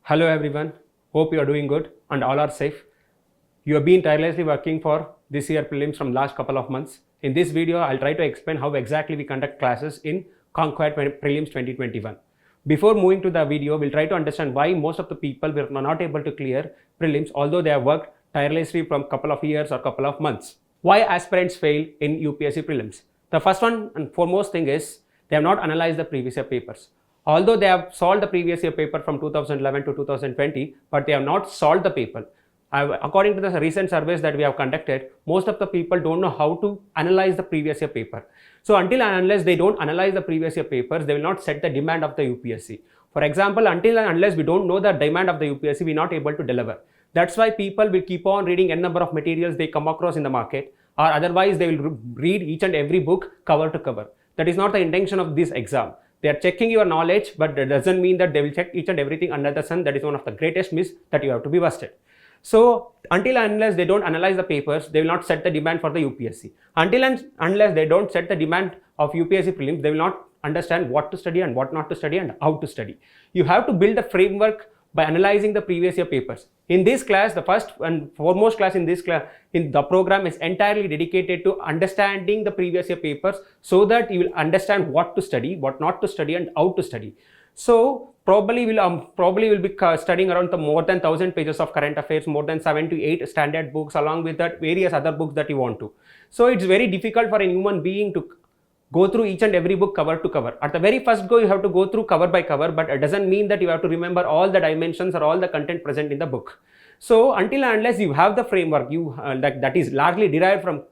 Hello everyone, hope you are doing good and all are safe. You have been tirelessly working for this year prelims from last couple of months. In this video, I'll try to explain how exactly we conduct classes in Conquer Prelims 2021. Before moving to the video, we'll try to understand why most of the people were not able to clear prelims although they have worked tirelessly from couple of years or couple of months. Why aspirants fail in UPSC prelims? The first one and foremost thing is they have not analyzed the previous year papers. Although they have solved the previous year paper from 2011 to 2020, but they have not solved the paper. According to the recent surveys that we have conducted, most of the people don't know how to analyze the previous year paper. So until and unless they don't analyze the previous year papers, they will not set the demand of the UPSC. For example, until and unless we don't know the demand of the UPSC, we are not able to deliver. That's why people will keep on reading n number of materials they come across in the market, or otherwise they will read each and every book cover to cover. That is not the intention of this exam. They are checking your knowledge, but that doesn't mean that they will check each and everything under the sun. That is one of the greatest myths that you have to be busted. So until and unless they don't analyze the papers, they will not set the demand for the UPSC. Until and unless they don't set the demand of UPSC prelims, they will not understand what to study and what not to study and how to study. You have to build a framework by analyzing the previous year papers. In this class, the first and foremost class in this class, in the program is entirely dedicated to understanding the previous year papers so that you will understand what to study, what not to study and how to study. So probably will be studying around the more than 1,000 pages of current affairs, more than 7 to 8 standard books, along with that various other books that you want to. So it's very difficult for a human being to go through each and every book cover to cover. At the very first go, you have to go through cover by cover, but it doesn't mean that you have to remember all the dimensions or all the content present in the book. So until and unless you have the framework that is largely derived from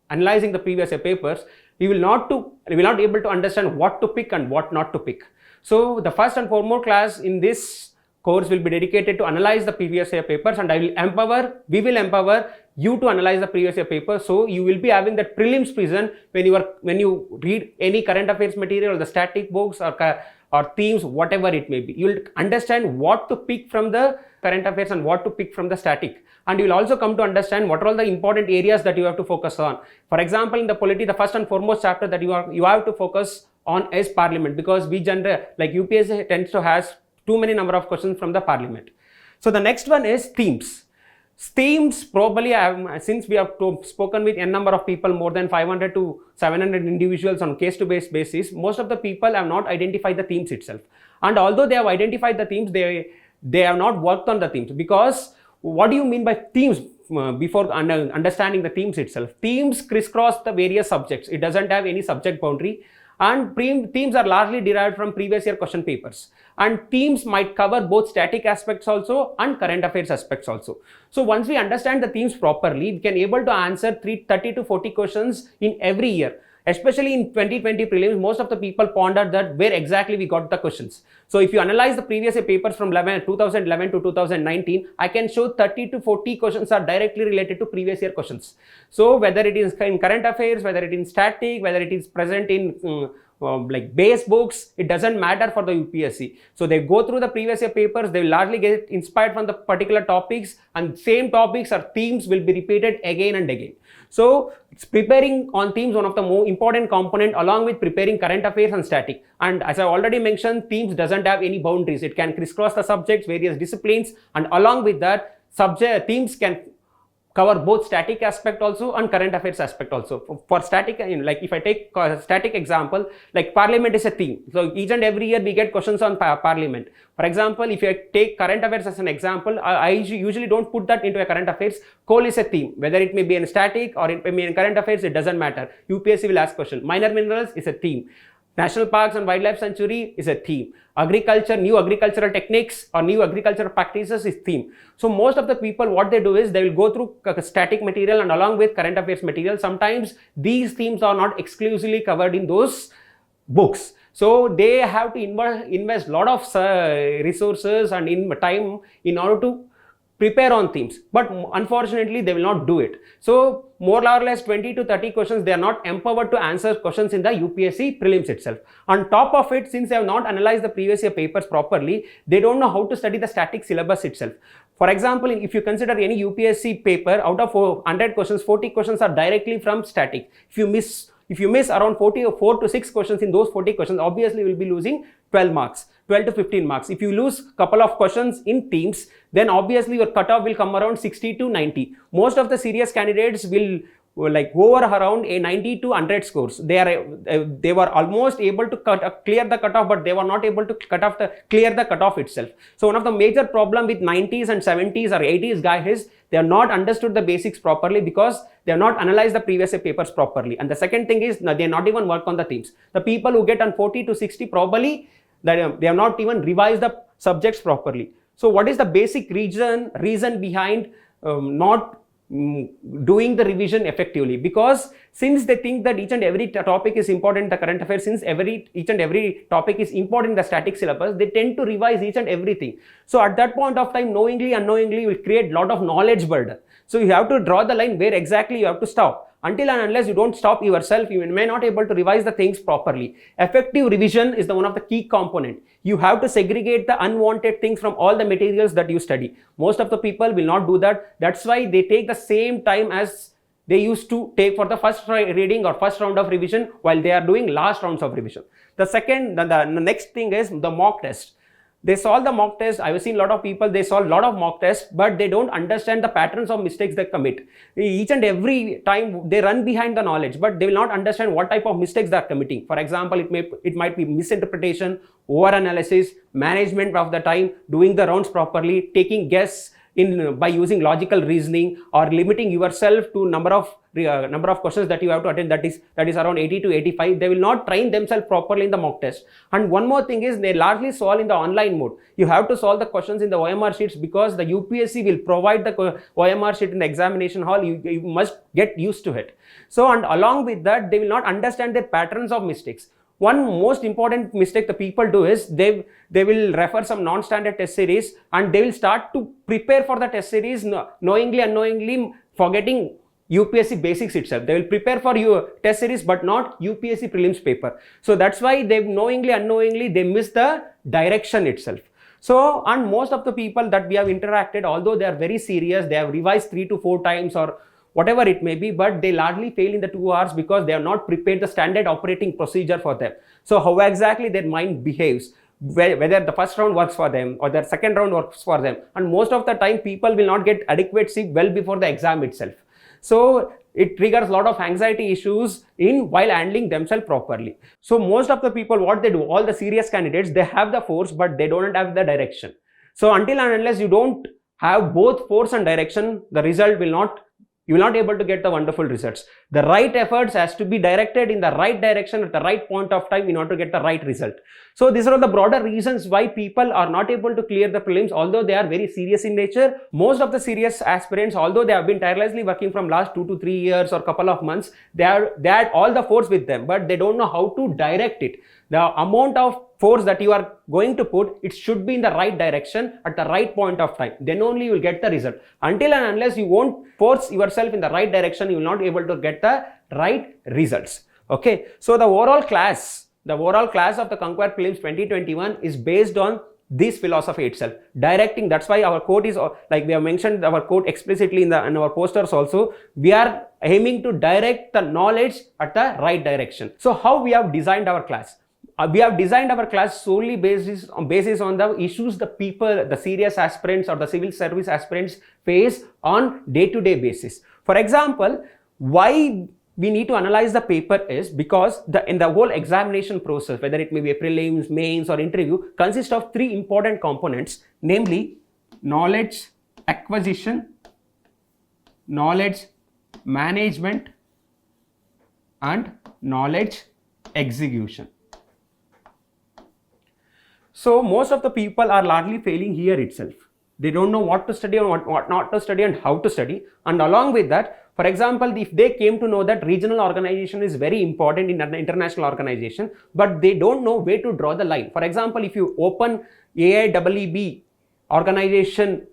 analyzing the previous year papers, you will not able to understand what to pick and what not to pick. So the first and foremost class in this course will be dedicated to analyze the previous year papers, and we will empower you to analyze the previous year paper. So you will be having that prelims vision when you read any current affairs material or the static books or themes, whatever it may be. You will understand what to pick from the current affairs and what to pick from the static. And you will also come to understand what are all the important areas that you have to focus on. For example, in the polity, the first and foremost chapter that you have to focus on is parliament, because UPSC tends to has too many number of questions from the parliament. So the next one is themes. Themes, probably since we have spoken with n number of people, more than 500 to 700 individuals on case-to-case basis, most of the people have not identified the themes itself. And although they have identified the themes, they have not worked on the themes. Because what do you mean by themes? Before understanding the themes itself, themes crisscross the various subjects. It doesn't have any subject boundary. And themes are largely derived from previous year question papers. And themes might cover both static aspects also and current affairs aspects also. So once we understand the themes properly, we can able to answer 30 to 40 questions in every year. Especially in 2020 prelims, most of the people pondered that where exactly we got the questions. So if you analyze the previous year papers from 2011 to 2019, I can show 30 to 40 questions are directly related to previous year questions. So whether it is in current affairs, whether it is static, whether it is present in like base books, it doesn't matter for the UPSC. So they go through the previous year papers, they will largely get inspired from the particular topics, and same topics or themes will be repeated again and again. So it's preparing on themes, one of the more important component, along with preparing current affairs and static. And as I already mentioned, themes doesn't have any boundaries. It can crisscross the subjects, various disciplines, and along with that, themes can cover both static aspect also and current affairs aspect also. For static, like if I take a static example, like parliament is a theme. So each and every year we get questions on parliament. For example, if I take current affairs as an example, I usually don't put that into a current affairs. Coal is a theme. Whether it may be in static or it may be in current affairs, it doesn't matter. UPSC will ask question. Minor minerals is a theme. National parks and wildlife sanctuary is a theme. Agriculture, new agricultural techniques or new agricultural practices is theme. So most of the people, what they do is they will go through static material and along with current affairs material. Sometimes these themes are not exclusively covered in those books. So they have to invest a lot of resources and time in order to prepare on themes, but unfortunately they will not do it. So more or less 20 to 30 questions, they are not empowered to answer questions in the UPSC prelims itself. On top of it, since they have not analyzed the previous year papers properly, they don't know how to study the static syllabus itself. For example, if you consider any UPSC paper, out of 100 questions, 40 questions are directly from static. If you miss If you miss around 4 to 6 questions in those 40 questions, obviously you will be losing 12 marks, 12 to 15 marks. If you lose couple of questions in teams, then obviously your cutoff will come around 60 to 90. Most of the serious candidates will like over around a 90 to 100 scores. They were almost able to clear the cutoff, but they were not able to clear the cutoff itself. So one of the major problem with 90s and 70s or 80s guy is they have not understood the basics properly because they have not analyzed the previous papers properly. And the second thing is they not even work on the themes. The people who get on 40 to 60 probably they have not even revised the subjects properly. So what is the basic reason behind not doing the revision effectively? Because since they think that each and every topic is important in the current affairs, since each and every topic is important in the static syllabus, they tend to revise each and everything. So at that point of time, knowingly, unknowingly, will create a lot of knowledge burden. So you have to draw the line where exactly you have to stop. Until and unless you don't stop yourself, you may not able to revise the things properly. Effective revision is the one of the key component. You have to segregate the unwanted things from all the materials that you study. Most of the people will not do that. That's why they take the same time as they used to take for the first reading or first round of revision while they are doing last rounds of revision. The next thing is the mock test. They solve the mock test. I've seen a lot of people, they solve a lot of mock tests, but they don't understand the patterns of mistakes they commit. Each and every time they run behind the knowledge, but they will not understand what type of mistakes they are committing. For example, it might be misinterpretation, over-analysis, management of the time, doing the rounds properly, taking guess by using logical reasoning, or limiting yourself to number of questions that you have to attend, that is around 80 to 85. They will not train themselves properly in the mock test. And one more thing is they largely solve in the online mode. You have to solve the questions in the OMR sheets because the UPSC will provide the OMR sheet in the examination hall. You must get used to it. So, and along with that, they will not understand the patterns of mistakes. One most important mistake the people do is they will refer some non-standard test series and they will start to prepare for the test series knowingly, unknowingly, forgetting UPSC basics itself. They will prepare for your test series but not UPSC prelims paper. So that's why they knowingly, unknowingly, they miss the direction itself. So, and most of the people that we have interacted, although they are very serious, they have revised 3 to 4 times or whatever it may be, but they largely fail in the 2 hours because they have not prepared the standard operating procedure for them. So how exactly their mind behaves, whether the first round works for them or the second round works for them. And most of the time people will not get adequate sleep well before the exam itself. So it triggers a lot of anxiety issues while handling themselves properly. So most of the people, what they do, all the serious candidates, they have the force but they don't have the direction. So until and unless you don't have both force and direction, the result will not, you will not able to get the wonderful results. The right efforts has to be directed in the right direction at the right point of time in order to get the right result. So these are the broader reasons why people are not able to clear the prelims, although they are very serious in nature. Most of the serious aspirants, although they have been tirelessly working from last 2 to 3 years or couple of months, they had all the force with them, but they don't know how to direct it. The amount of force that you are going to put, it should be in the right direction at the right point of time. Then only you will get the result. Until and unless you won't force yourself in the right direction, you will not be able to get the right results. Okay. So the overall class of the Conquer Prelims 2021 is based on this philosophy itself. Directing, that's why our code is, like we have mentioned our code explicitly in our posters also, we are aiming to direct the knowledge at the right direction. So how we have designed our class? We have designed our class solely basis on the issues the people, the serious aspirants or the civil service aspirants face on day-to-day basis. For example, why we need to analyze the paper is because in the whole examination process, whether it may be a prelims, mains or interview, consists of 3 important components, namely knowledge acquisition, knowledge management and knowledge execution. So most of the people are largely failing here itself. They don't know what to study and what not to study and how to study. And along with that, for example, if they came to know that regional organization is very important in an international organization, but they don't know where to draw the line. For example, if you open AIEEB organization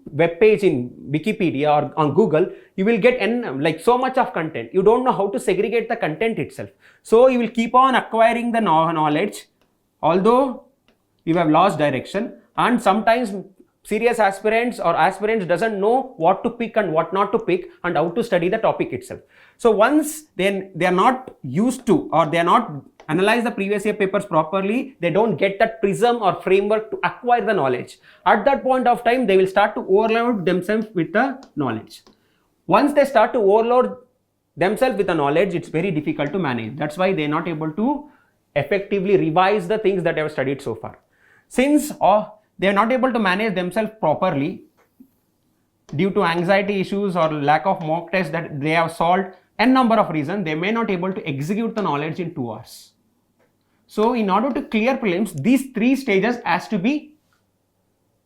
web page in Wikipedia or on Google, you will get like so much of content. You don't know how to segregate the content itself. So you will keep on acquiring the knowledge, although you have lost direction, and sometimes serious aspirants or aspirants doesn't know what to pick and what not to pick and how to study the topic itself. So once they are not used to, or they are not analyze the previous year papers properly, they don't get that prism or framework to acquire the knowledge. At that point of time, they will start to overload themselves with the knowledge. Once they start to overload themselves with the knowledge, it's very difficult to manage. That's why they are not able to effectively revise the things that they have studied so far. Since they are not able to manage themselves properly due to anxiety issues or lack of mock tests that they have solved, n number of reasons, they may not able to execute the knowledge in 2 hours. So in order to clear prelims, these 3 stages has to be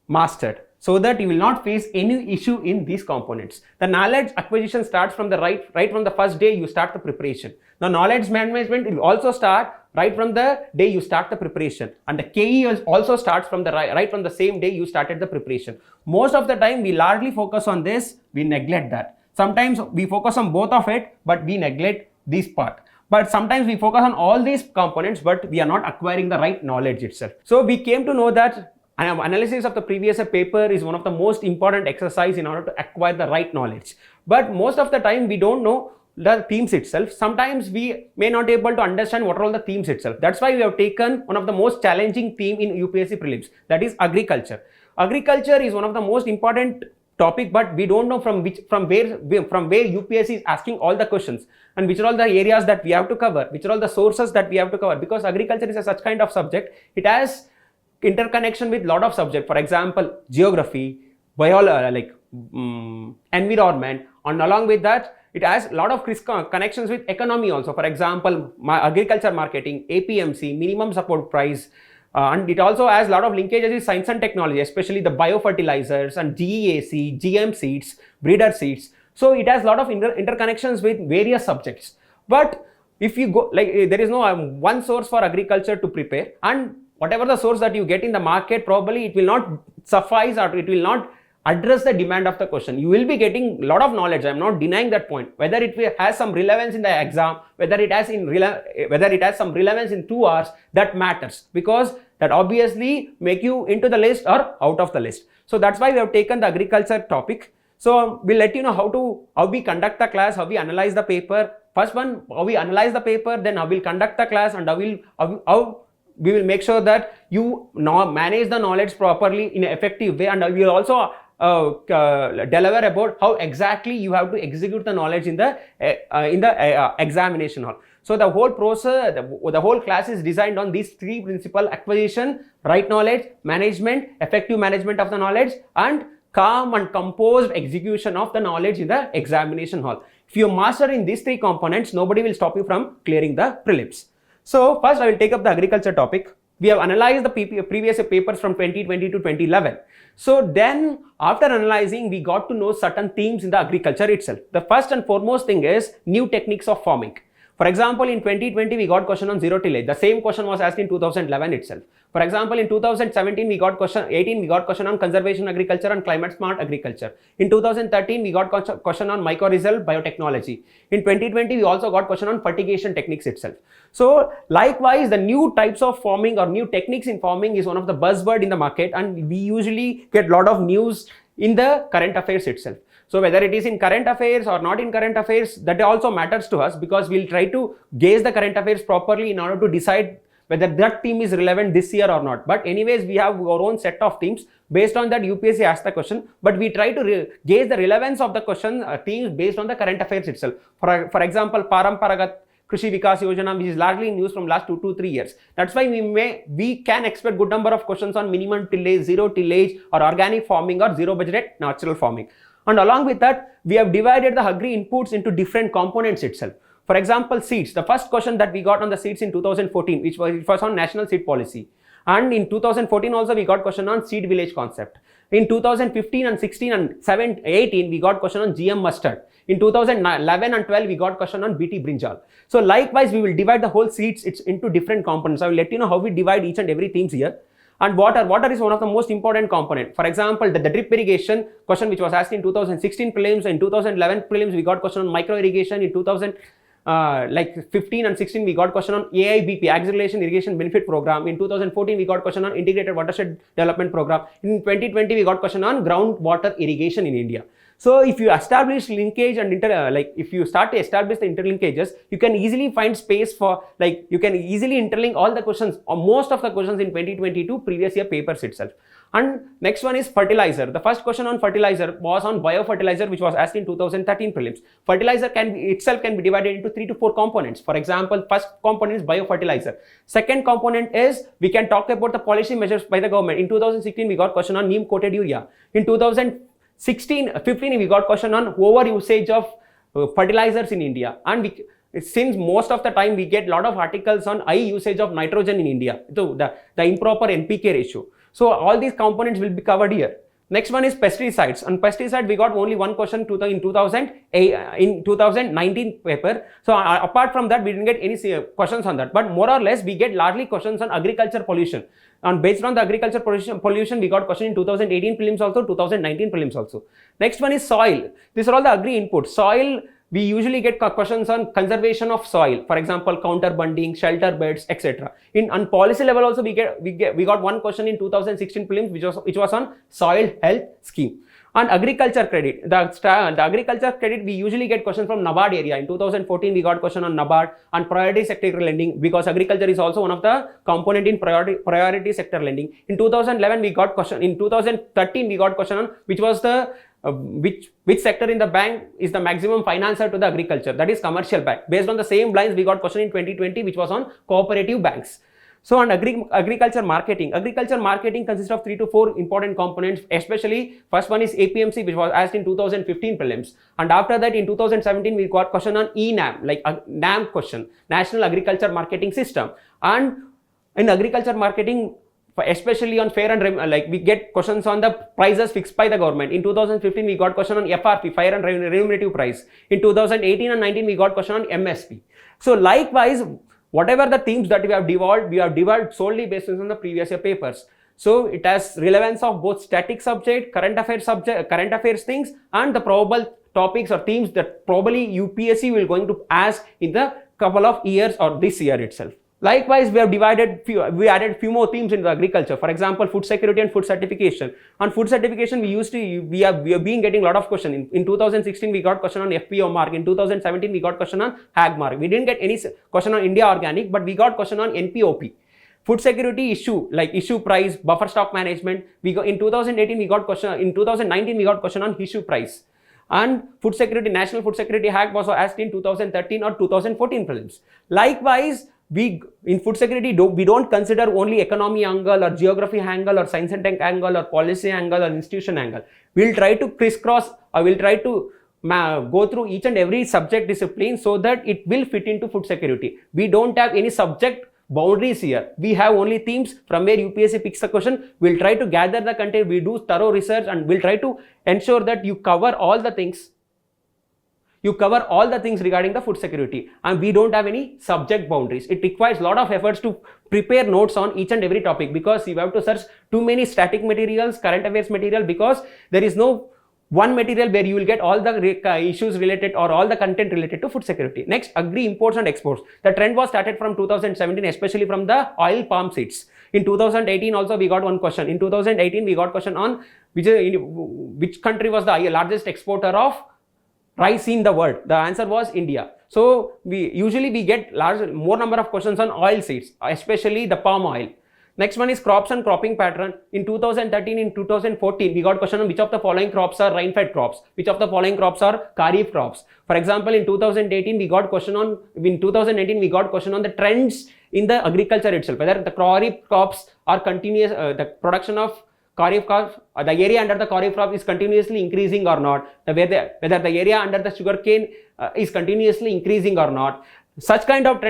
mastered, so that you will not face any issue in these components. The knowledge acquisition starts from the right from the first day you start the preparation. The knowledge management will also start right from the day you start the preparation, and the KE also starts from the right from the same day you started the preparation. Most of the time we largely focus on this, we neglect that. Sometimes we focus on both of it, but we neglect this part. But sometimes we focus on all these components, but we are not acquiring the right knowledge itself. So we came to know that analysis of the previous paper is one of the most important exercise in order to acquire the right knowledge. But most of the time we don't know the themes itself. Sometimes we may not be able to understand what are all the themes itself. That's why we have taken one of the most challenging theme in UPSC prelims, that is agriculture. Agriculture is one of the most important topic, but we don't know from where UPSC is asking all the questions, and which are all the areas that we have to cover, which are all the sources that we have to cover, because agriculture is a such kind of subject. It has interconnection with lot of subjects, for example geography, biology, environment, and along with that it has a lot of connections with economy also. For example, agriculture marketing, APMC, minimum support price, and it also has a lot of linkages with science and technology, especially the biofertilizers and GEAC, GM seeds, breeder seeds. So it has a lot of interconnections with various subjects. But if you go, there is no one source for agriculture to prepare, and whatever the source that you get in the market, probably it will not suffice, or it will not address the demand of the question. You will be getting a lot of knowledge, I am not denying that point. Whether it has some relevance in the exam, whether it has some relevance in 2 hours, that matters, because that obviously make you into the list or out of the list. So that's why we have taken the agriculture topic. So we'll let you know how we conduct the class, how we analyze the paper. First one, how we analyze the paper, then how we'll conduct the class, and how we will make sure that you manage the knowledge properly in an effective way, and we will also deliver about how exactly you have to execute the knowledge in the examination hall. So the whole process, the whole class is designed on these 3 principles: acquisition, right knowledge, management, effective management of the knowledge, and calm and composed execution of the knowledge in the examination hall. If you master in these 3 components, nobody will stop you from clearing the prelims. So first I will take up the agriculture topic. We have analyzed the previous papers from 2020 to 2011. So then after analyzing, we got to know certain themes in the agriculture itself. The first and foremost thing is new techniques of farming. For example, in 2020, we got question on zero tillage. The same question was asked in 2011 itself. For example, in 2017, we got question on conservation agriculture and climate smart agriculture. In 2013, we got question on mycorrhizal biotechnology. In 2020, we also got question on fertigation techniques itself. So likewise, the new types of farming or new techniques in farming is one of the buzzword in the market, and we usually get a lot of news in the current affairs itself. So whether it is in current affairs or not in current affairs, that also matters to us, because we'll try to gauge the current affairs properly in order to decide whether that theme is relevant this year or not. But anyways, we have our own set of themes. Based on that, UPSC asks the question, but we try to gauge the relevance of the question themes based on the current affairs itself. For example, Paramparagat Krishi Vikas Yojana, which is largely in use from last 2 to 3 years. That's why we can expect good number of questions on minimum tillage, zero tillage, or organic farming, or zero budget natural farming. And along with that, we have divided the agri inputs into different components itself. For example, seeds. The first question that we got on the seeds in 2014, which was on national seed policy. And in 2014 also we got question on seed village concept. In 2015 and 16 and 18, we got question on GM mustard. In 2011 and 12, we got question on BT brinjal. So likewise, we will divide the whole seeds into different components. I will let you know how we divide each and every themes here. And water is one of the most important component. For example, the drip irrigation question, which was asked in 2016 prelims. In 2011 prelims, we got question on micro irrigation. In like 15 and 16, we got question on AIBP, Acceleration Irrigation Benefit Program. In 2014, we got question on Integrated Watershed Development Program. In 2020, we got question on groundwater irrigation in India. So if you establish linkage and if you start to establish the interlinkages, you can easily find space for, like, you can easily interlink all the questions or most of the questions in 2022 previous year papers itself. And next one is fertilizer. The first question on fertilizer was on biofertilizer, which was asked in 2013 prelims. Fertilizer can be divided into 3 to 4 components. For example, first component is biofertilizer. Second component is, we can talk about the policy measures by the government. In 2016, we got question on neem coated urea. In 2015, we got question on over usage of fertilizers in India. And since most of the time we get a lot of articles on high usage of nitrogen in India, so the improper NPK ratio. So all these components will be covered here. Next one is pesticides. On pesticide, we got only one question in 2019 paper. So apart from that, we didn't get any questions on that. But more or less, we get largely questions on agriculture pollution. And based on the agriculture pollution, we got question in 2018 prelims also, 2019 prelims also. Next one is soil. These are all the agri inputs. Soil, we usually get questions on conservation of soil, for example, counterbunding, shelter beds, etc. On policy level also, we got one question in 2016 prelims, which was on soil health scheme. On agriculture credit, the agriculture credit, we usually get questions from NABARD area. In 2014, we got question on NABARD and priority sector lending, because agriculture is also one of the component in priority sector lending. In 2011, we got question. In 2013, we got question on which was the which sector in the bank is the maximum financer to the agriculture, that is commercial bank. Based on the same lines, we got question in 2020, which was on cooperative banks. So on agriculture marketing consists of 3 to 4 important components, especially first one is APMC, which was asked in 2015 prelims. And after that, in 2017, we got question on ENAM, like NAM question, National Agriculture Marketing System. And in agriculture marketing, especially on fair and we get questions on the prices fixed by the government. In 2015, we got question on FRP, fair and remunerative price. In 2018 and 19, we got question on MSP. So likewise, whatever the themes that we have devolved solely based on the previous year papers. So it has relevance of both static subject, current affairs things, and the probable topics or themes that probably UPSC will going to ask in the couple of years or this year itself. Likewise, we added few more themes into agriculture. For example, food security and food certification. On food certification, we have been getting a lot of questions. In 2016, we got question on FPO mark. In 2017, we got question on HAG mark. We didn't get any question on India Organic, but we got question on NPOP. Food security issue, like issue price, buffer stock management. In 2018, we got question. In 2019, we got question on issue price. And food security, National Food Security Act was asked in 2013 or 2014 prelims. Likewise, in food security, we don't consider only economy angle or geography angle or science and tech angle or policy angle or institution angle. We'll try to crisscross, or we'll try to go through each and every subject discipline so that it will fit into food security. We don't have any subject boundaries here. We have only themes from where UPSC picks the question. We'll try to gather the content, we do thorough research, and we'll try to ensure that you cover all the things. Regarding the food security, and we don't have any subject boundaries. It requires a lot of efforts to prepare notes on each and every topic, because you have to search too many static materials, current affairs material, because there is no one material where you will get all the issues related or all the content related to food security. Next, agri imports and exports. The trend was started from 2017, especially from the oil palm seeds. In 2018 also we got one question. In 2018 we got question on which country was the largest exporter of rice in the world. The answer was India. So we get more number of questions on oil seeds, especially the palm oil. Next one is crops and cropping pattern. In 2013, in 2014, we got question on which of the following crops are rain-fed crops, which of the following crops are kharif crops. For example, in 2018, we got question on the trends in the agriculture itself, whether the kharif crops are continuous, the production of kharif crops, the area under the kharif crop is continuously increasing or not, whether the area under the sugarcane is continuously increasing or not. Such kind of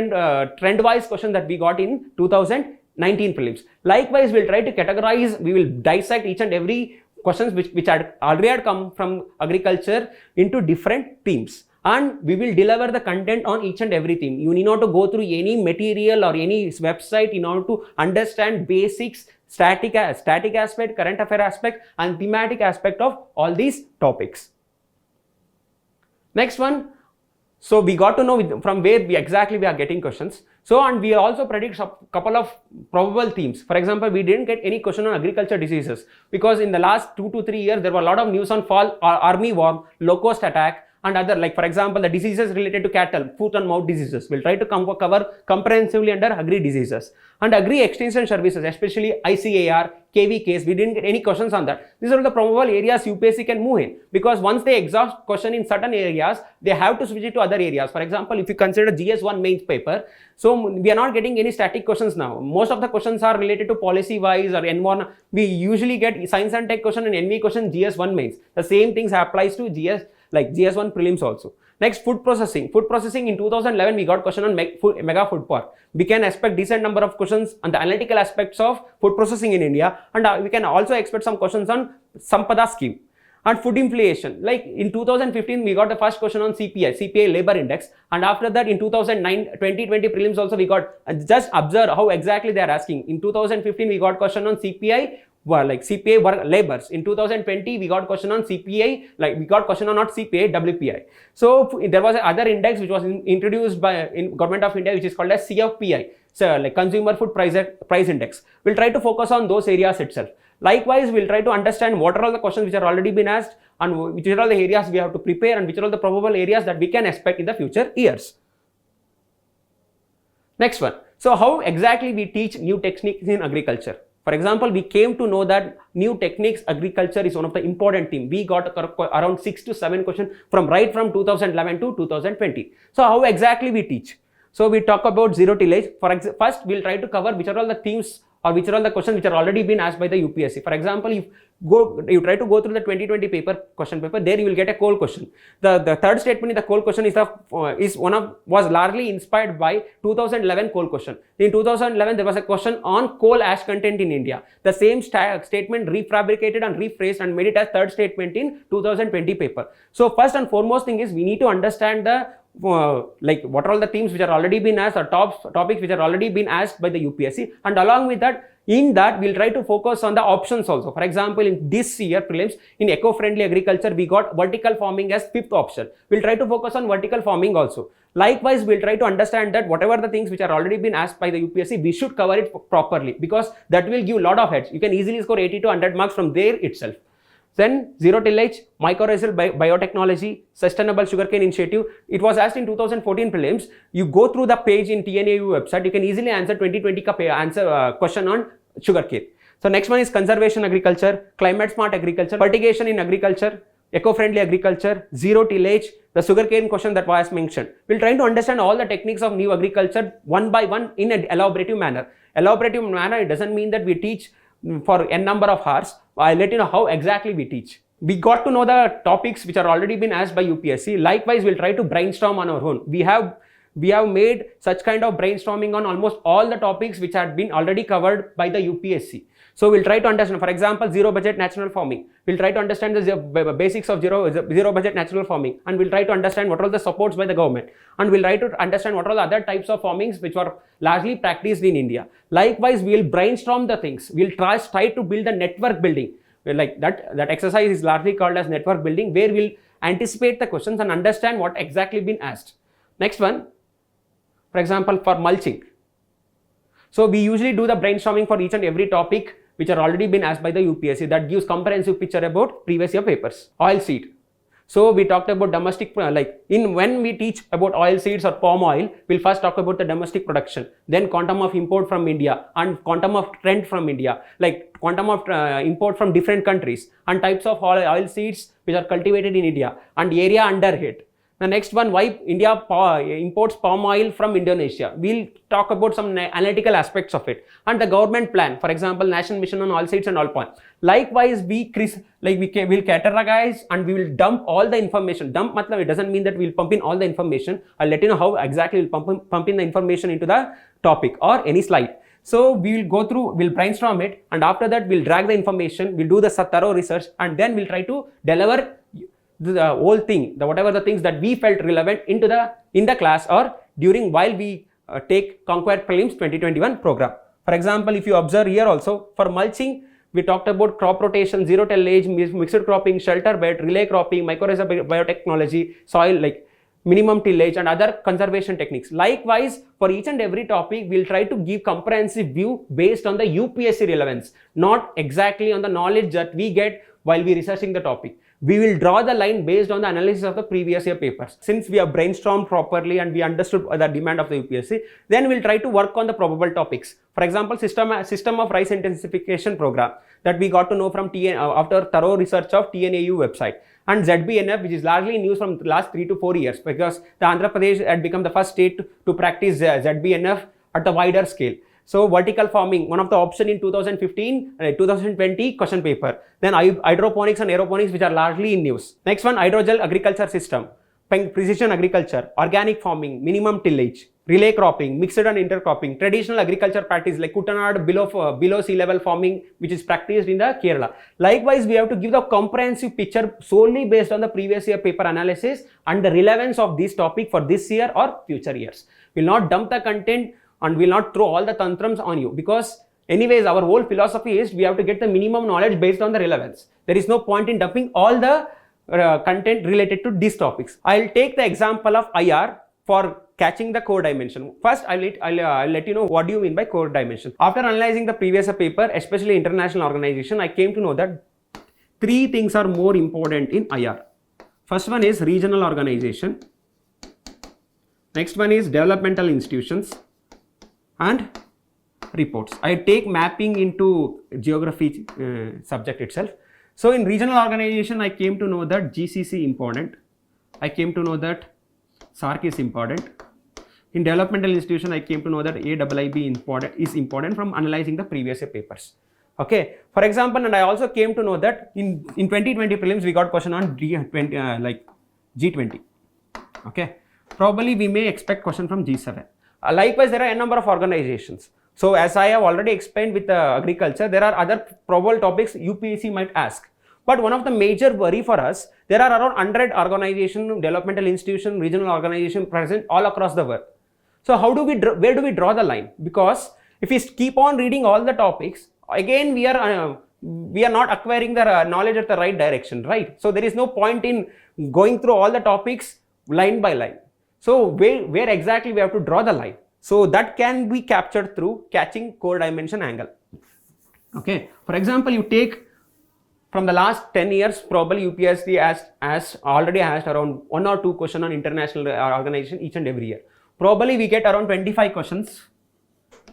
trend-wise question that we got in 2019 prelims. Likewise, we'll try to categorize, we will dissect each and every questions which had already come from agriculture into different themes. And we will deliver the content on each and every theme. You need not to go through any material or any website in order to understand basics, static aspect, current affair aspect, and thematic aspect of all these topics. Next one, So we got to know from where exactly we are getting questions. So, and we also predict a couple of probable themes. For example, we didn't get any question on agriculture diseases because in the last 2 to 3 years, there were a lot of news on army worm, locust attack, and other, like for example, the diseases related to cattle, foot and mouth diseases. We'll try to cover comprehensively under agri diseases. And agri extension services, especially ICAR, KVKs, we didn't get any questions on that. These are the probable areas UPSC can move in, because once they exhaust question in certain areas, they have to switch it to other areas. For example, if you consider GS1 mains paper, so we are not getting any static questions now. Most of the questions are related to policy wise or N1. We usually get science and tech question and NV question GS1 mains. The same things applies to GS1 prelims also. Next, food processing. Food processing in 2011, we got question on mega food park. We can expect decent number of questions on the analytical aspects of food processing in India, and we can also expect some questions on Sampada scheme. And food inflation, like in 2015, we got the first question on CPI labor index, and after that in 2020 prelims also we got, just observe how exactly they are asking. In 2015, we got question on CPI, CPI work labors. In 2020, we got question on CPI, we got question on not CPI, WPI. So there was another index which was introduced by Government of India, which is called as CFPI, so Consumer Food Price Index. We'll try to focus on those areas itself. Likewise, we'll try to understand what are all the questions which are already been asked, and which are all the areas we have to prepare, and which are all the probable areas that we can expect in the future years. Next one. So how exactly we teach new techniques in agriculture? For example, we came to know that new techniques agriculture is one of the important things. We got around 6 to 7 questions right from 2011 to 2020. So how exactly we teach? So we talk about zero tillage. First, we'll try to cover which are all the themes or which are all the questions which are already been asked by the UPSC. For example, if you try to go through the 2020 question paper, there you will get a coal question. The third statement in the coal question was largely inspired by 2011 coal question. In 2011, there was a question on coal ash content in India. The same statement refabricated and rephrased and made it as third statement in 2020 paper. So first and foremost thing is we need to understand the what are all the themes which are already been asked or topics which are already been asked by the UPSC, and along with that, in that we'll try to focus on the options also. For example, in this year prelims in eco-friendly agriculture, we got vertical farming as 5th option. We'll try to focus on vertical farming also. Likewise, we'll try to understand that whatever the things which are already been asked by the UPSC, we should cover it properly, because that will give a lot of heads. You can easily score 80 to 100 marks from there itself. Then zero tillage, mycorrhizal biotechnology, sustainable sugarcane initiative. It was asked in 2014 prelims. You go through the page in TNAU website, you can easily answer 2020 question on sugarcane. So next one is conservation agriculture, climate smart agriculture, fertigation in agriculture, eco-friendly agriculture, zero tillage, the sugarcane question that was mentioned. We'll try to understand all the techniques of new agriculture one by one in an elaborative manner. Elaborative manner, it doesn't mean that we teach for n number of hours. I'll let you know how exactly we teach. We got to know the topics which are already been asked by UPSC. Likewise, we'll try to brainstorm on our own. We have made such kind of brainstorming on almost all the topics which had been already covered by the UPSC. So we'll try to understand, for example, zero budget natural farming. We'll try to understand the basics of zero budget natural farming, and we'll try to understand what are the supports by the government, and we'll try to understand what are the other types of farmings which were largely practiced in India. Likewise, we'll brainstorm the things. We'll try to build a network building. Like that exercise is largely called as network building, where we'll anticipate the questions and understand what exactly been asked. Next one, for example, for mulching. So we usually do the brainstorming for each and every topic which are already been asked by the UPSC. That gives comprehensive picture about previous year papers. Oil seed. So we talked about domestic, when we teach about oil seeds or palm oil, we'll first talk about the domestic production, then quantum of import from India and quantum of trend from India, like quantum of import from different countries, and types of oil seeds which are cultivated in India, and area under it. The next one, why India imports palm oil from Indonesia. We'll talk about some analytical aspects of it, and the government plan, for example, National Mission on Oilseeds and Oil Palm. Likewise, we'll categorize and we will dump all the information. Dump matlab, it doesn't mean that we'll pump in all the information. I'll let you know how exactly we'll pump in the information into the topic or any slide. So we will go through, we'll brainstorm it, and after that we'll drag the information, we'll do the thorough research, and then we'll try to deliver the whole thing, whatever the things that we felt relevant in the class or during while we take Conquer Prelims 2021 program. For example, if you observe here also, for mulching, we talked about crop rotation, zero tillage, mixed cropping, shelter bed, relay cropping, mycorrhizal biotechnology, soil minimum tillage and other conservation techniques. Likewise, for each and every topic, we'll try to give comprehensive view based on the UPSC relevance, not exactly on the knowledge that we get while we researching the topic. We will draw the line based on the analysis of the previous year papers. Since we have brainstormed properly and we understood the demand of the UPSC, then we'll try to work on the probable topics. For example, system of rice intensification program that we got to know from after thorough research of TNAU website, and ZBNF, which is largely news from the last 3 to 4 years, because the Andhra Pradesh had become the first state to practice ZBNF at a wider scale. So vertical farming, one of the option in 2015, 2020 question paper. Then hydroponics and aeroponics, which are largely in news. Next one, hydrogel agriculture system, precision agriculture, organic farming, minimum tillage, relay cropping, mixed and intercropping, traditional agriculture practice like Kuttanad below sea level farming, which is practiced in the Kerala. Likewise, we have to give the comprehensive picture solely based on the previous year paper analysis and the relevance of this topic for this year or future years. We will not dump the content and will not throw all the tantrums on you, because anyways our whole philosophy is we have to get the minimum knowledge based on the relevance. There is no point in dumping all the content related to these topics. I'll take the example of IR for catching the core dimension. First, I'll let you know what do you mean by core dimension. After analyzing the previous paper, especially international organization, I came to know that 3 things are more important in IR. First one is regional organization. Next one is developmental institutions and reports. I take mapping into geography subject itself. So in regional organization, I came to know that GCC important. I came to know that SARC is important. In developmental institution, I came to know that AIIB is important from analyzing the previous year papers. Okay. For example, and I also came to know that in 2020 prelims, we got question on G20. Okay. Probably we may expect question from G7. Likewise, there are a number of organizations. So as I have already explained with agriculture, there are other probable topics UPSC might ask. But one of the major worry for us, there are around 100 organizations, developmental institutions, regional organizations present all across the world. So where do we draw the line? Because if we keep on reading all the topics, again we are not acquiring the knowledge at the right direction, right? So there is no point in going through all the topics line by line. So where exactly we have to draw the line? So that can be captured through catching core dimension angle. Okay. For example, you take from the last 10 years, probably UPSC already asked around 1 or 2 questions on international organization each and every year. Probably we get around 25 questions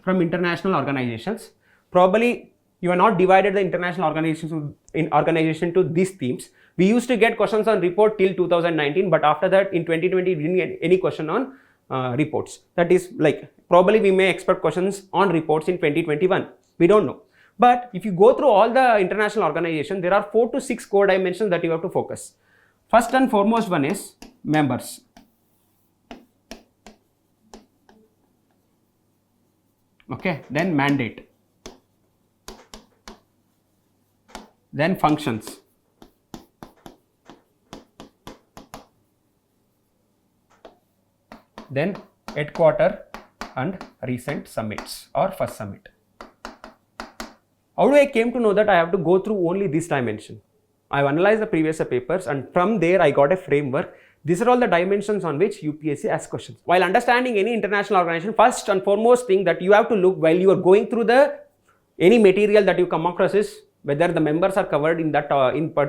from international organizations. Probably you are not divided the international organization to these themes. We used to get questions on report till 2019, but after that in 2020 we didn't get any question on reports. That is like probably we may expect questions on reports in 2021. We don't know. But if you go through all the international organizations, there are 4 to 6 core dimensions that you have to focus. First and foremost one is members. Okay, then mandate. Then functions. Then headquarter and recent summits or first summit. How do I came to know that I have to go through only this dimension? I have analyzed the previous papers and from there I got a framework. These are all the dimensions on which UPSC asks questions. While understanding any international organization, first and foremost thing that you have to look while you are going through any material that you come across is whether the members are covered in that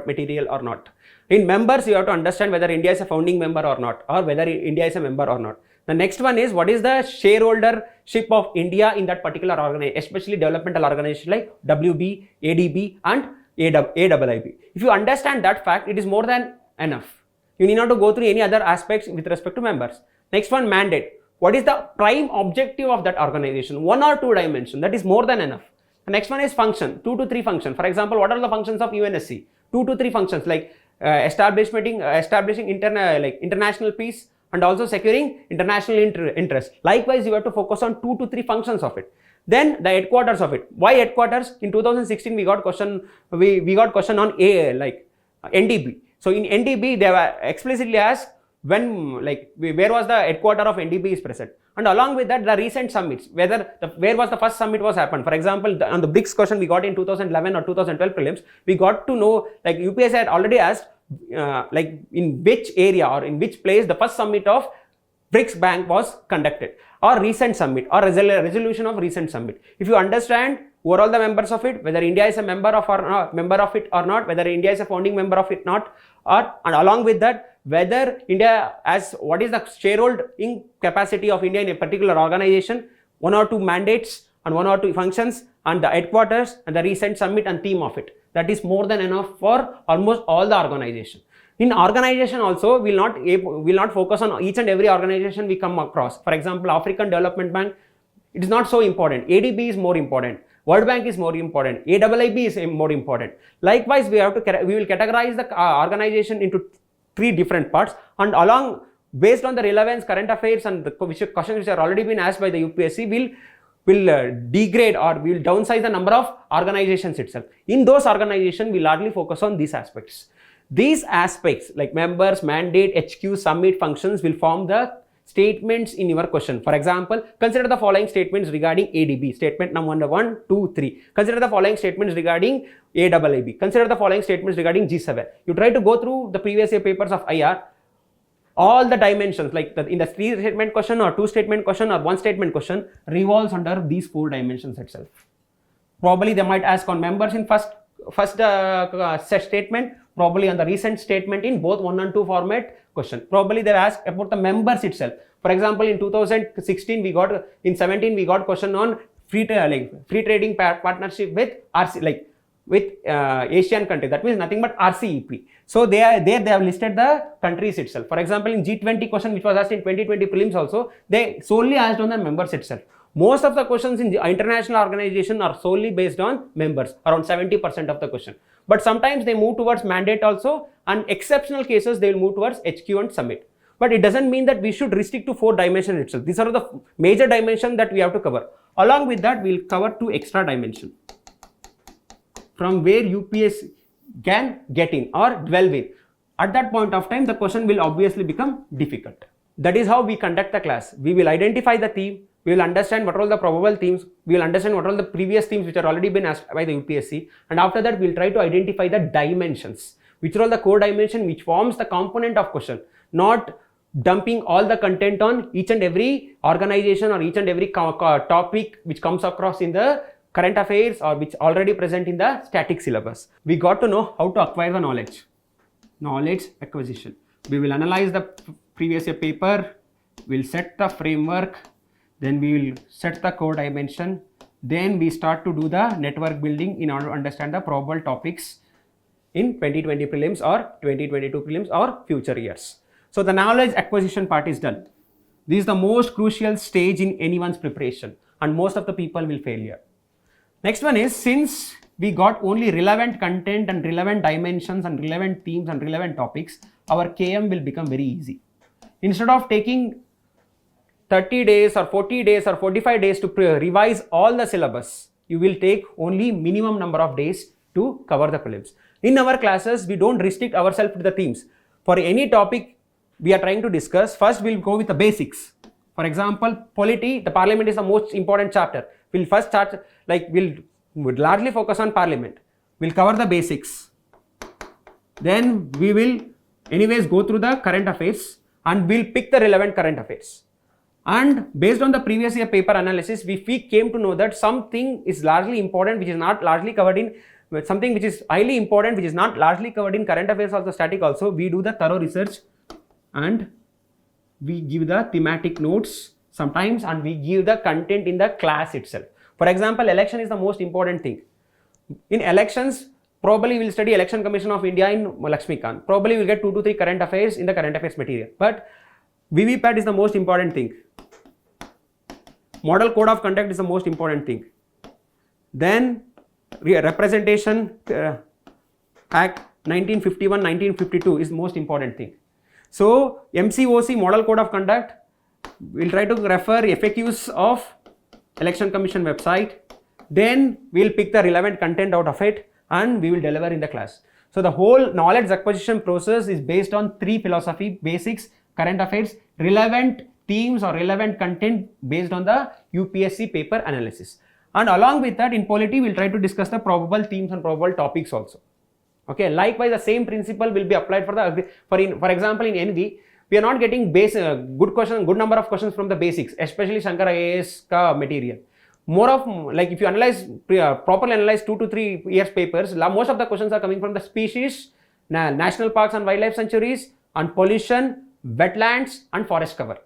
material or not. In members, you have to understand whether India is a founding member or not, or whether India is a member or not. The next one is what is the shareholdership of India in that particular organization, especially developmental organization like WB, ADB and AIIB. If you understand that fact, it is more than enough. You need not to go through any other aspects with respect to members. Next one, mandate. What is the prime objective of that organization? 1 or 2 dimensions, that is more than enough. The next one is function, 2 to 3 functions. For example, what are the functions of UNSC? 2 to 3 functions like establishing international peace and also securing international interest. Likewise, you have to focus on 2 to 3 functions of it. Then the headquarters of it. Why headquarters? In 2016, we got question on NDB. So in NDB, they were explicitly asked where was the headquarter of NDB is present. And along with that, the recent summits, where was the first summit was happened. For example, on the BRICS question we got in 2011 or 2012 prelims, we got to know, like UPSC had already asked, like in which area or in which place the first summit of BRICS Bank was conducted, or recent summit, or resolution of recent summit. If you understand who are all the members of it, whether India is a member of it or not, whether India is a founding member of it not, and along with that, whether India has, what is the shareholding capacity of India in a particular organization, 1 or 2 mandates and 1 or 2 functions, and the headquarters and the recent summit and theme of it. That is more than enough for almost all the organization. In organization also, we will not focus on each and every organization we come across. For example, African Development Bank, it is not so important. ADB is more important. World Bank is more important. AIIB is more important. Likewise, we will categorize the organization into 3 different parts, and along, based on the relevance, current affairs, and the questions which are already been asked by the UPSC, will degrade or we will downsize the number of organizations itself. In those organizations, we largely focus on these aspects. These aspects like members, mandate, HQ, summit, functions will form the statements in your question. For example, consider the following statements regarding ADB. Statement number 1, 2, 3. Consider the following statements regarding AIIB. Consider the following statements regarding G7. You try to go through the previous year papers of IR. All the dimensions, like in the 3 statement question or 2 statement question or 1 statement question, revolves under these 4 dimensions itself. Probably they might ask on members in first statement, probably on the recent statement in both 1 and 2 format question. Probably they ask about the members itself. For example, in 2016 we got, in 17 we got question on free trading partnership with RC, with Asian country. That means nothing but RCEP. So they have listed the countries itself. For example, in G20 question which was asked in 2020 prelims also, they solely asked on the members itself. Most of the questions in the international organization are solely based on members, around 70% of the question. But sometimes they move towards mandate also, and exceptional cases they will move towards HQ and summit. But it doesn't mean that we should restrict to 4 dimensions itself. These are the major dimensions that we have to cover. Along with that, we will cover 2 extra dimensions from where UPSC can get in or dwell with. At that point of time, the question will obviously become difficult. That is how we conduct the class. We will identify the theme, we will understand what are all the probable themes, we will understand what are all the previous themes which are already been asked by the UPSC, and after that we will try to identify the dimensions, which are all the core dimension which forms the component of question, not dumping all the content on each and every organization or each and every topic which comes across in the current affairs or which already present in the static syllabus. We got to know how to acquire the knowledge acquisition. We will analyze the previous year paper, we'll set the framework, then we will set the core dimension, then we start to do the network building in order to understand the probable topics in 2020 prelims or 2022 prelims or future years. So the knowledge acquisition part is done. This is the most crucial stage in anyone's preparation, and most of the people will fail here. Next one is, since we got only relevant content and relevant dimensions and relevant themes and relevant topics, our KM will become very easy. Instead of taking 30 days or 40 days or 45 days to revise all the syllabus, you will take only minimum number of days to cover the prelims. In our classes, we don't restrict ourselves to the themes. For any topic we are trying to discuss, first we'll go with the basics. For example, polity, the parliament is the most important chapter. We'll first start, we'll largely focus on parliament. We'll cover the basics. Then we will anyways go through the current affairs and we'll pick the relevant current affairs. And based on the previous year paper analysis, we came to know that something is largely important which is not largely covered in, something which is highly important which is not largely covered in current affairs also static also. We do the thorough research and we give the thematic notes sometimes, and we give the content in the class itself. For example, election is the most important thing. In elections, probably we'll study Election Commission of India in Lakshmikant. Probably we'll get 2 to 3 current affairs in the current affairs material. But VVPAT is the most important thing. Model Code of Conduct is the most important thing. Then Representation Act 1951, 1952 is the most important thing. So MCOC, Model Code of Conduct, we'll try to refer FAQs of Election Commission website. Then we'll pick the relevant content out of it and we will deliver in the class. So the whole knowledge acquisition process is based on 3 philosophy: basics, current affairs, relevant themes or relevant content based on the UPSC paper analysis. And along with that, in polity, we'll try to discuss the probable themes and probable topics also. Okay, likewise the same principle will be applied for example in NV, we are not getting good number of questions from the basics, especially Shankar IAS ka material. More of, like, if you analyze properly analyze 2 to 3 years papers, most of the questions are coming from the species, national parks and wildlife sanctuaries, and pollution, wetlands and forest cover.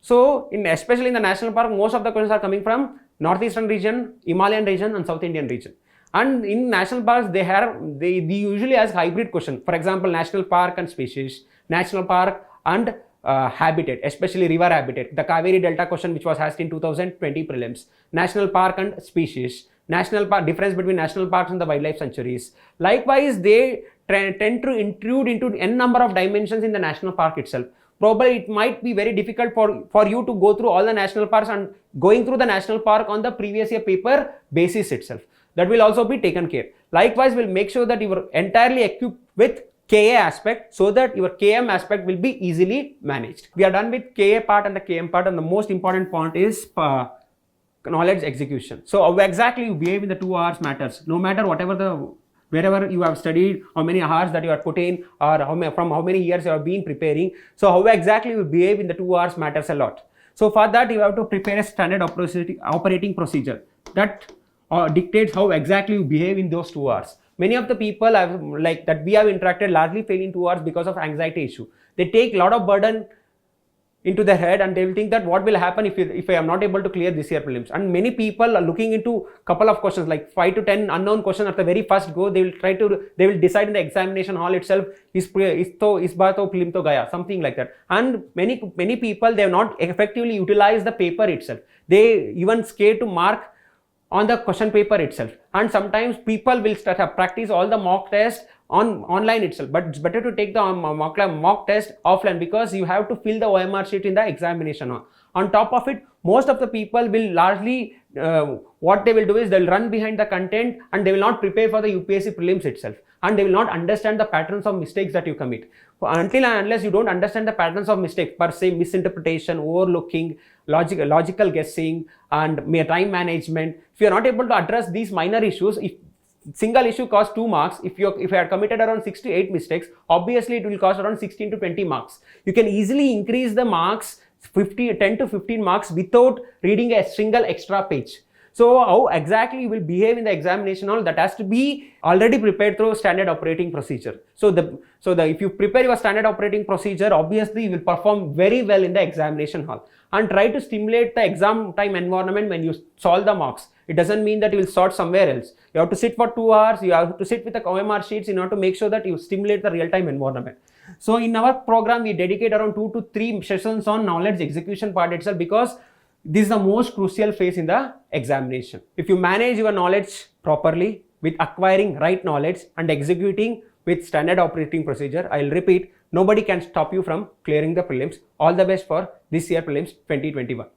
So especially in the national park, most of the questions are coming from northeastern region, Himalayan region and South Indian region. And in national parks, they usually ask hybrid question. For example, national park and species, national park and habitat, especially river habitat. The Kaveri Delta question, which was asked in 2020 prelims. National park and species, national park, difference between national parks and the wildlife sanctuaries. Likewise, they tend to intrude into n number of dimensions in the national park itself. Probably it might be very difficult for you to go through all the national parks and going through the national park on the previous year paper basis itself. That will also be taken care. Likewise, we'll make sure that you are entirely equipped with KA aspect so that your KM aspect will be easily managed. We are done with KA part and the KM part, and the most important part is knowledge execution. So how exactly you behave in the 2 hours matters. No matter wherever you have studied, how many hours that you have put in, or from how many years you have been preparing. So how exactly you behave in the 2 hours matters a lot. So for that, you have to prepare a standard operating procedure that dictates how exactly you behave in those 2 hours. Many of the people we have interacted largely fail in 2 hours because of anxiety issue. They take a lot of burden into their head and they will think that what will happen if I am not able to clear this year prelims. And many people are looking into couple of questions, like 5 to 10 unknown questions at the very first go. They will decide in the examination hall itself, is baar to prelim to gaya, something like that. And many people, they have not effectively utilized the paper itself. They even scared to mark on the question paper itself. And sometimes people will practice all the mock test online itself, but it's better to take the mock test offline, because you have to fill the OMR sheet in the examination hall. On top of it, most of the people will largely what they will do is they will run behind the content and they will not prepare for the UPSC prelims itself, and they will not understand the patterns of mistakes that you commit. Until and unless you don't understand the patterns of mistakes, per se misinterpretation, overlooking, logical guessing and mere time management, if you are not able to address these minor issues, if single issue costs 2 marks, if you had committed around 6 to 8 mistakes, obviously it will cost around 16 to 20 marks. You can easily increase the marks 10 to 15 marks without reading a single extra page. So how exactly you will behave in the examination hall, that has to be already prepared through standard operating procedure. So if you prepare your standard operating procedure, obviously you will perform very well in the examination hall. And try to stimulate the exam time environment when you solve the mocks. It doesn't mean that you will sort somewhere else. You have to sit for 2 hours, you have to sit with the OMR sheets in order to make sure that you stimulate the real-time environment. So in our program, we dedicate around 2 to 3 sessions on knowledge execution part itself, because this is the most crucial phase in the examination. If you manage your knowledge properly with acquiring right knowledge and executing with standard operating procedure, I will repeat, nobody can stop you from clearing the prelims. All the best for this year prelims 2021.